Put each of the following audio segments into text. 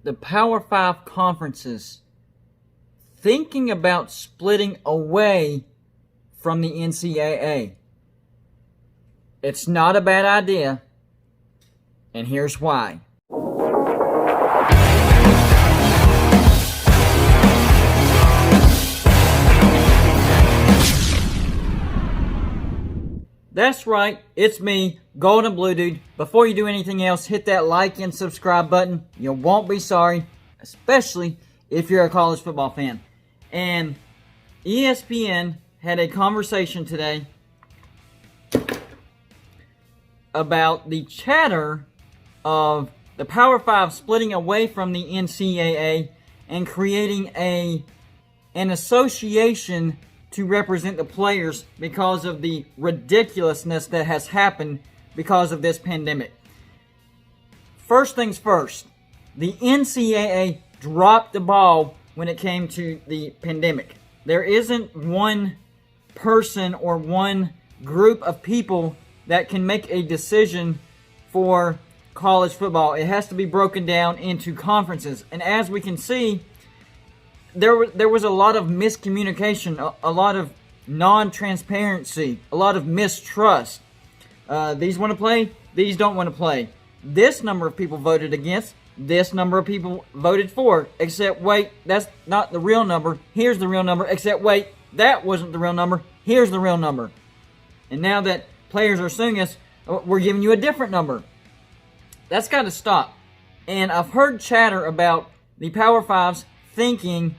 the Power 5 conferences thinking about splitting away from the NCAA. It's not a bad idea, and here's why. That's right, it's me, Golden Blue Dude. Before you do anything else, hit that like and subscribe button. You won't be sorry, especially if you're a college football fan. And ESPN had a conversation today about the chatter of the Power 5 splitting away from the NCAA and creating an association to represent the players because of the ridiculousness that has happened because of this pandemic. First things first, the NCAA dropped the ball when it came to the pandemic. There isn't one person or one group of people that can make a decision for college football. It has to be broken down into conferences. And as we can see, there was a lot of miscommunication, a lot of non-transparency, a lot of mistrust. These want to play, these don't want to play. This number of people voted against, this number of people voted for, except wait, that's not the real number. Here's the real number, except wait, that wasn't the real number. Here's the real number. And now that players are suing us, we're giving you a different number. That's got to stop. And I've heard chatter about the Power 5s thinking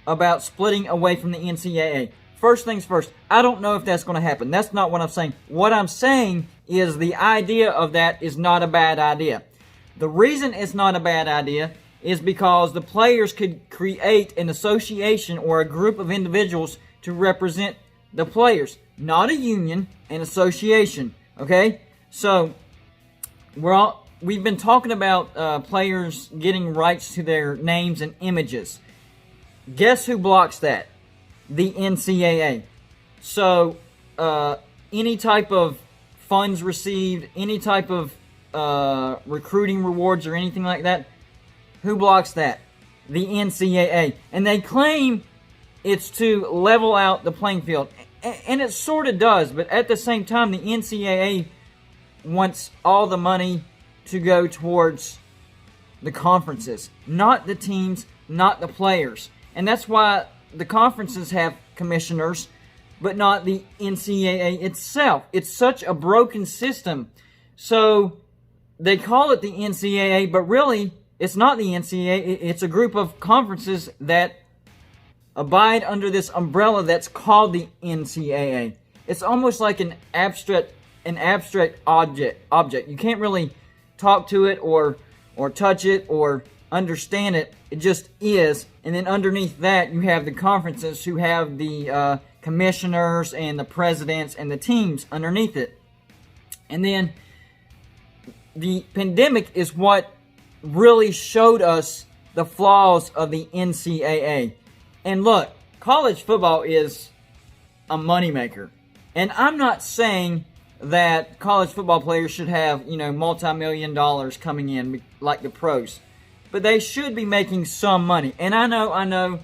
about splitting away from the NCAA. First things first, I don't know if that's going to happen. That's not what I'm saying. What I'm saying is the idea of that is not a bad idea. The reason it's not a bad idea is because the players could create an association or a group of individuals to represent the players. Not a union, an association. Okay? So, we've been talking about players getting rights to their names and images. Guess who blocks that? The NCAA. So, any type of funds received, any type of recruiting rewards or anything like that, who blocks that? The NCAA. And they claim it's to level out the playing field. And it sort of does, but at the same time, the NCAA wants all the money to go towards the conferences, not the teams, not the players. And that's why the conferences have commissioners, but not the NCAA itself. It's such a broken system. So they call it the NCAA, but really it's not the NCAA. It's a group of conferences that abide under this umbrella that's called the NCAA. It's almost like an abstract object. You can't really talk to it or touch it or understand it. It just is. And then underneath that, you have the conferences who have the commissioners and the presidents and the teams underneath it. And then the pandemic is what really showed us the flaws of the NCAA. And look, college football is a moneymaker. And I'm not saying that college football players should have, multi-million dollars coming in like the pros. But they should be making some money. And I know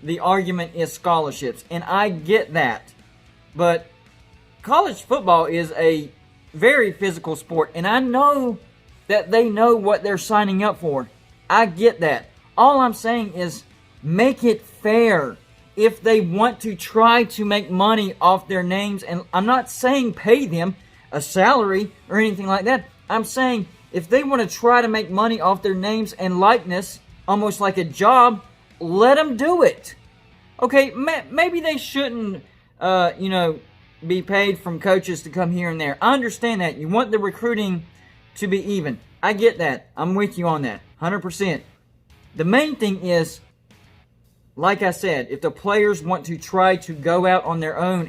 the argument is scholarships. And I get that. But college football is a very physical sport. And I know that they know what they're signing up for. I get that. All I'm saying is make it fair. If they want to try to make money off their names, and I'm not saying pay them a salary or anything like that. I'm saying if they want to try to make money off their names and likeness, almost like a job, let them do it. Okay, maybe they shouldn't, be paid from coaches to come here and there. I understand that. You want the recruiting to be even. I get that. I'm with you on that, 100%. The main thing is, like I said, if the players want to try to go out on their own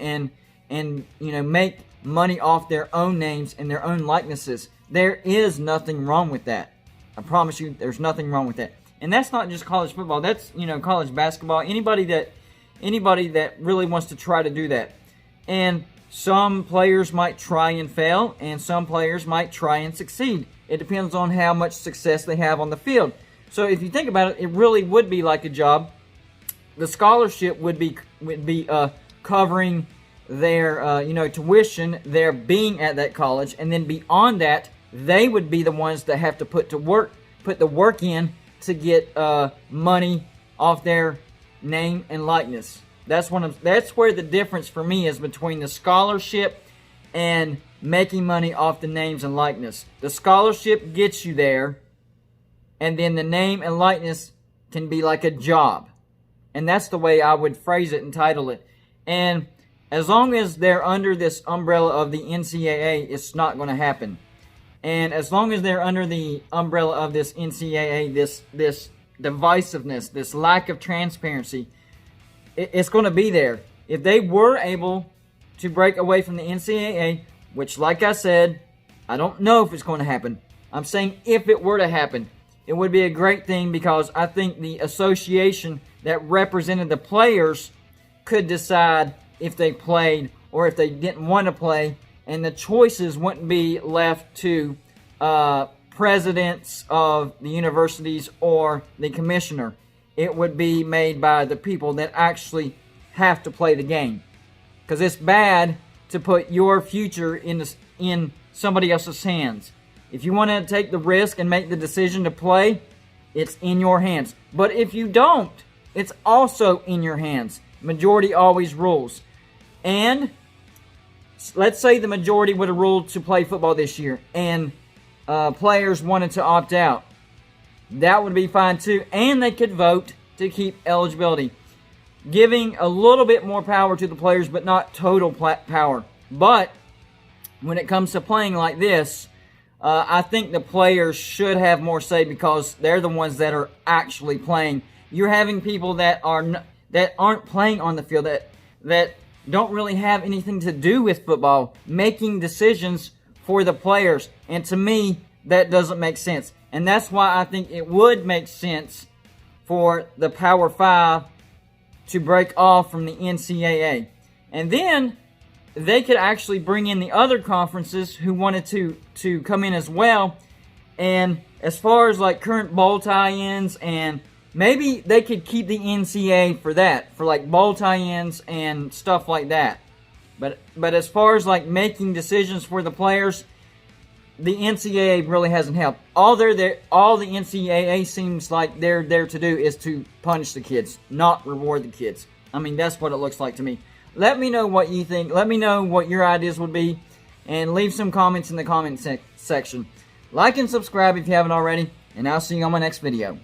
and make money off their own names and their own likenesses, there is nothing wrong with that. I promise you, there's nothing wrong with that. And that's not just college football. That's, college basketball. Anybody that really wants to try to do that. And some players might try and fail, and some players might try and succeed. It depends on how much success they have on the field. So if you think about it, it really would be like a job. The scholarship would be covering their tuition, their being at that college, and then beyond that, they would be the ones that have to put the work in to get money off their name and likeness. That's where the difference for me is between the scholarship and making money off the names and likeness. The scholarship gets you there, and then the name and likeness can be like a job. And that's the way I would phrase it and title it. And as long as they're under this umbrella of the NCAA, it's not going to happen. And as long as they're under the umbrella of this NCAA, this divisiveness, this lack of transparency, it's going to be there. If they were able to break away from the NCAA, which, like I said, I don't know if it's going to happen. I'm saying if it were to happen, it would be a great thing, because I think the association that represented the players could decide if they played or if they didn't want to play, and the choices wouldn't be left to presidents of the universities or the commissioner. It would be made by the people that actually have to play the game. Because it's bad to put your future in somebody else's hands. If you want to take the risk and make the decision to play, it's in your hands. But if you don't, it's also in your hands. Majority always rules. And let's say the majority would have ruled to play football this year, and players wanted to opt out. That would be fine too. And they could vote to keep eligibility, giving a little bit more power to the players, but not total power. But when it comes to playing like this, I think the players should have more say, because they're the ones that are actually playing. You're having people that aren't playing on the field, that don't really have anything to do with football, making decisions for the players. And to me, that doesn't make sense. And that's why I think it would make sense for the Power 5 to break off from the NCAA. And then they could actually bring in the other conferences who wanted to come in as well. And as far as like current bowl tie-ins, and maybe they could keep the NCAA for that, for like bowl tie-ins and stuff like that. But as far as like making decisions for the players, the NCAA really hasn't helped. All the NCAA seems like they're there to do is to punish the kids, not reward the kids. I mean, that's what it looks like to me. Let me know what you think. Let me know what your ideas would be, and leave some comments in the comment section. Like and subscribe if you haven't already, and I'll see you on my next video.